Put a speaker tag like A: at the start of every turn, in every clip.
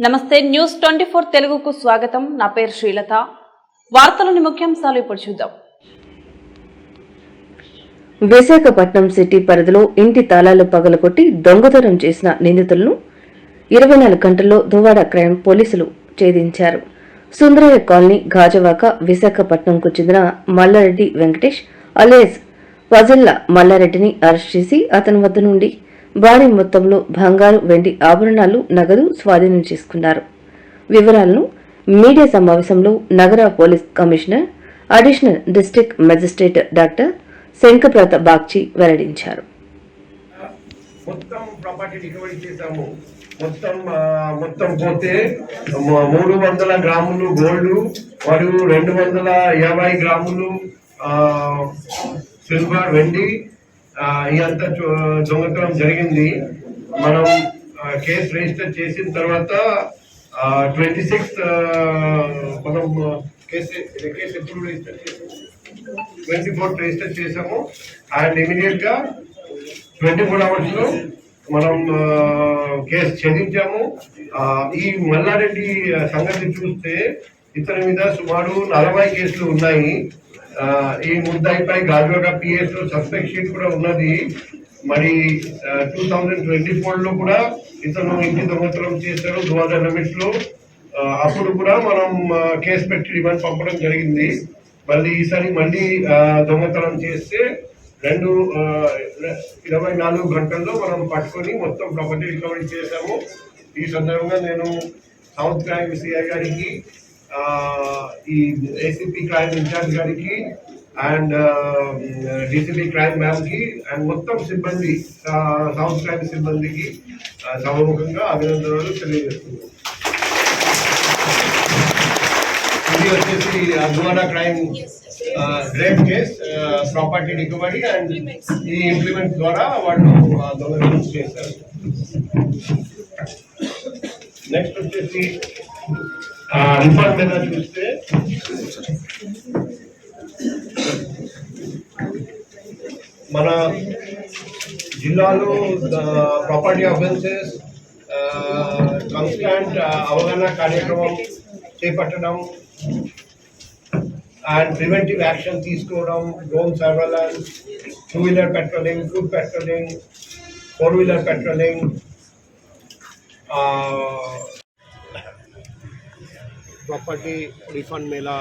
A: నమస్తే న్యూస్ 24 తెలుగుకు స్వాగతం. నా పేరు శ్రీలత. వార్తలోని ముఖ్యాంశాలు ఇప్పుడు చూద్దాం.
B: విశాఖపట్నం సిటీ పరిధిలో ఇంటి తాళాలు పగలగొట్టి దొంగతనం చేసిన నిందితులను 24 గంటల్లో దువ్వాడ క్రైమ్ పోలీసులు ఛేదించారు. సుందరయ్య కాలనీ గాజవాక విశాఖపట్నంకు చెందిన మల్లారెడ్డి వెంకటేష్ అలియాస్ పజిల్ల మల్లారెడ్డిని అరెస్ట్ చేసి అతని వద్ద నుండి భారీ మొత్తంలో బంగారు, వెండి ఆభరణాలు, నగదు స్వాధీనం చేసుకున్నారు. వివరాలను మీడియా సమావేశంలో నగర police commissioner additional district magistrate doctor Shankhabrata Bagchi వెల్లడించారు.
C: మొత్తం పోతే 300 గ్రాములు గోల్డ్ మరియు 250 గ్రాములు సిల్వర్, వెండి ఇదంతా దొంగతనం జరిగింది. మనం కేసు రిజిస్టర్ చేసిన తర్వాత 26 మనం కేసు ఎప్పుడు రిజిస్టర్ చేసాము, 24 రిజిస్టర్ చేసాము. అండ్ ఇమీడియట్ గా 24 అవర్స్ లో మనం కేసు ఛేదించాము. ఈ మల్లారెడ్డి సంగతి చూస్తే ఇతని మీద సుమారు 40 కేసులు ఉన్నాయి. ఈ ముద్దాయిపై గాజువాక పిఎస్ లో సస్పెక్ట్ షీట్ కూడా ఉన్నది. మరి 2024 లో కూడా ఇతను ఇంటి దొంగతనం చేశారు 2000 లిమిట్స్ లో. అప్పుడు కూడా మనం కేసు పెట్టి రిమాండ్ పంపడం జరిగింది. మళ్ళీ ఈసారి మళ్ళీ దొంగతనం చేస్తే 24 గంటల్లో మనం పట్టుకొని మొత్తం ప్రాపర్టీ రికవరీ చేశాము. ఈ సందర్భంగా నేను సౌత్ క్రైమ్ సిఐ గారికి, ఈ ఏసీపీ క్రైమ్ ఇన్ఛార్జ్ గారికి అండ్ డీసీపీ క్రైమ్ మ్యామ్ కి అండ్ మొత్తం సిబ్బంది, సౌత్ క్రైమ్ సిబ్బందికి సభముఖంగా అభినందనలు తెలియజేస్తున్నాను. ఇది వచ్చేసి Duvvada crime grape case, property recovery and ఈ ఇంప్లిమెంట్ ద్వారా వాళ్ళు దొంగతనం చేశారు. నెక్స్ట్ వచ్చేసి రిఫండ్ మీద చూస్తే మన జిల్లాలో ప్రాపర్టీ అఫెన్సెస్ కాన్స్టాంట్ అవగాహన కార్యక్రమం చేపట్టడం అండ్ ప్రివెంటివ్ యాక్షన్ తీసుకోవడం, drone surveillance, 2-wheeler patrolling, food patrolling, 4-wheeler patrolling, property refund Mela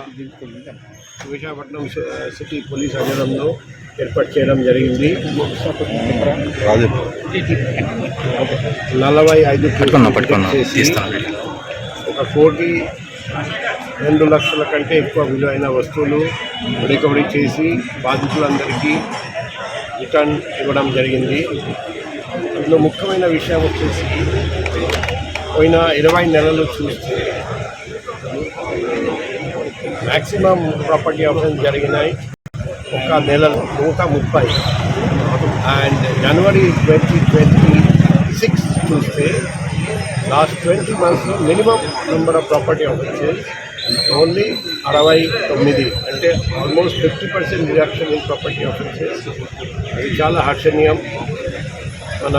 C: Visakhapatnam city police ఆధ్వర్యంలో ఏర్పాటు చేయడం జరిగింది. 45 చేసి 1,02 లక్షల కంటే ఎక్కువ విలువైన వస్తువులు రికవరీ చేసి బాధితులందరికీ రిటర్న్ ఇవ్వడం జరిగింది. అందులో ముఖ్యమైన విషయం వచ్చేసి పోయిన 20 నెలలు చూస్తే మ్యాక్సిమం ప్రాపర్టీ ఆఫెన్స్ జరిగినాయి ఒక నెలలో 130. అండ్ జనవరి 2026 చూస్తే లాస్ట్ 20 monthsలో minimum number of property offences only 69, అంటే almost 50% reduction in property offences. అది చాలా హర్షణీయం. మన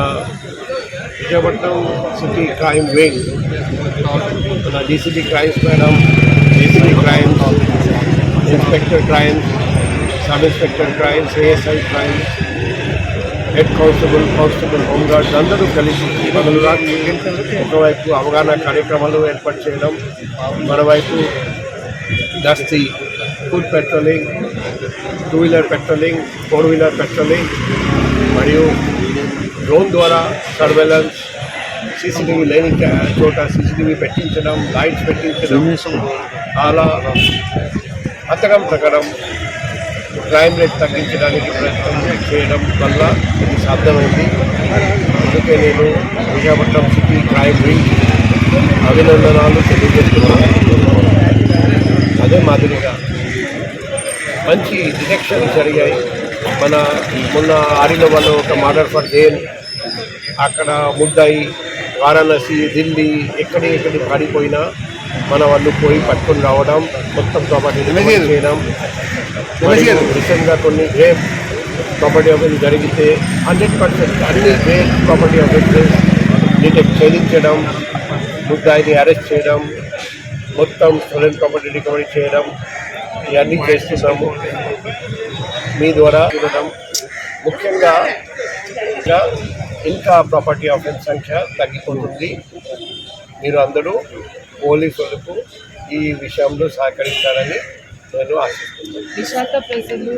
C: విశాఖపట్నం సిటీ క్రైమ్ వింగ్, మన DCP crimes madam, DCP crimes, inspector crimes, sub inspector crimes, ASI crimes, head constable, home guards అందరూ కలిసి మొదలుగా ఒకవైపు అవగాహన కార్యక్రమాలు ఏర్పాటు చేయడం, మరోవైపు దస్తీ, foot patrolling, 2-wheeler patrolling, 4-wheeler patrolling మరియు డ్రోన్ ద్వారా సర్వేలెన్స్, సీసీటీవీ లేని చోట సీసీటీవీ పెట్టించడం, లైట్స్ పెట్టించడం, అలా పథకం ప్రకారం క్రైమ్ రేట్ తగ్గించడానికి ప్రయత్నం చేయడం వల్ల ఇది సాధ్యమైంది. అందుకే నేను విశాఖపట్నం సిటీ క్రైమ్ వింగ్ అభినందనలు తెలియజేస్తున్నాను. అదే మాదిరిగా మంచి డిటెక్షన్స్ జరిగాయి. మన మొన్న ఆరిలోవాలో ఒక మర్డర్ ఫర్ గెయిన్, అక్కడ ముద్దాయి వారణాసి, ఢిల్లీ ఎక్కడి పాడిపోయినా మన వాళ్ళు పోయి పట్టుకొని రావడం, మొత్తం ప్రాపర్టీ చేయడం. రీసెంట్గా కొన్ని గ్రేప్ ప్రాపర్టీ ఆఫెన్స్ జరిగితే 100% అన్ని గ్రేప్ ప్రాపర్టీ ఆఫెన్సెస్ డిటెక్ట్ చేయించడం, ముద్దాయిని అరెస్ట్ చేయడం, మొత్తం స్టోలెన్ ప్రాపర్టీ రికవరీ చేయడం, ఇవన్నీ చేస్తున్నాము. మీ ద్వారా చూడడం, ముఖ్యంగా ఇంకా ప్రాపర్టీ ఆఫెన్స్ సంఖ్య తగ్గిపోతుంది. మీరు అందరూ పోలీసులకు ఈ విషయంలో సహకరించాలని నేను ఆశిస్తున్నాను.
D: విశాఖ ప్రజలు